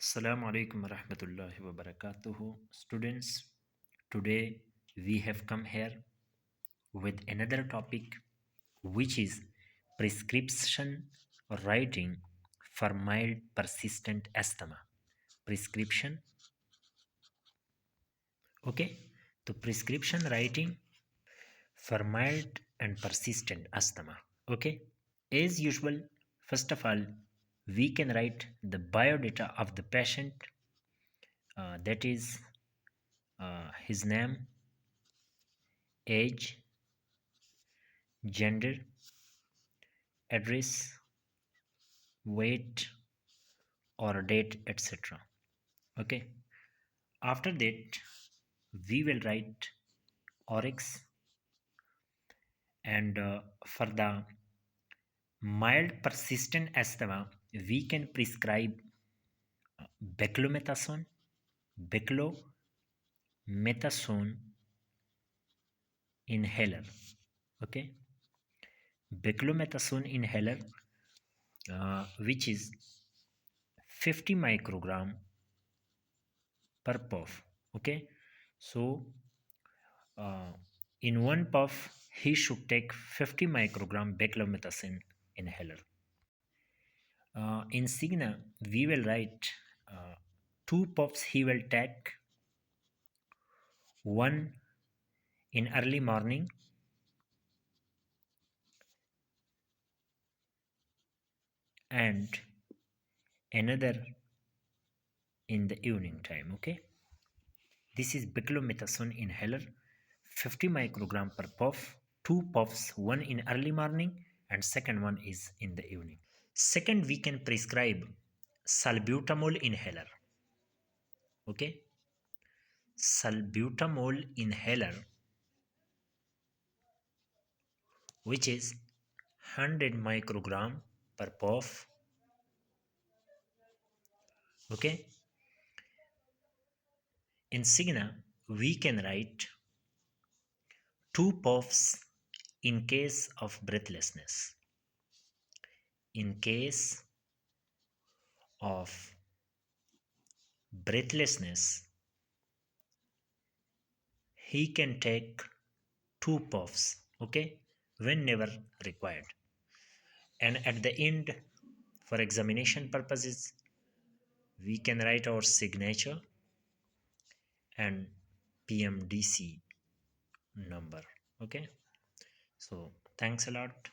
Assalamu alaikum warahmatullahi wabarakatuh. Students, today we have come here with another topic which is prescription writing for mild persistent asthma. Prescription, okay? So prescription writing for mild and persistent asthma, okay? As usual, first of all, we can write the biodata of the patient, that is his name, age, gender, address, weight, or date, etc. Okay. After that, we will write oryx, and for the mild persistent asthma, we can prescribe beclomethasone, beclomethasone inhaler. Okay, beclomethasone inhaler, which is 50 microgram per puff. Okay, so uh, in one puff he should take 50 microgram beclomethasone inhaler. In Cigna we will write two puffs he will take, one in early morning and another in the evening time. Okay, this is beclomethasone inhaler, 50 microgram per puff, two puffs, one in early morning and second one is in the evening. Second, we can prescribe salbutamol inhaler. Okay, salbutamol inhaler, which is 100 microgram per puff. Okay, in Cigna we can write two puffs in case of breathlessness. In case of breathlessness, he can take two puffs, okay, whenever required. And at the end, for examination purposes, we can write our signature and PMDC number. Okay, so thanks a lot.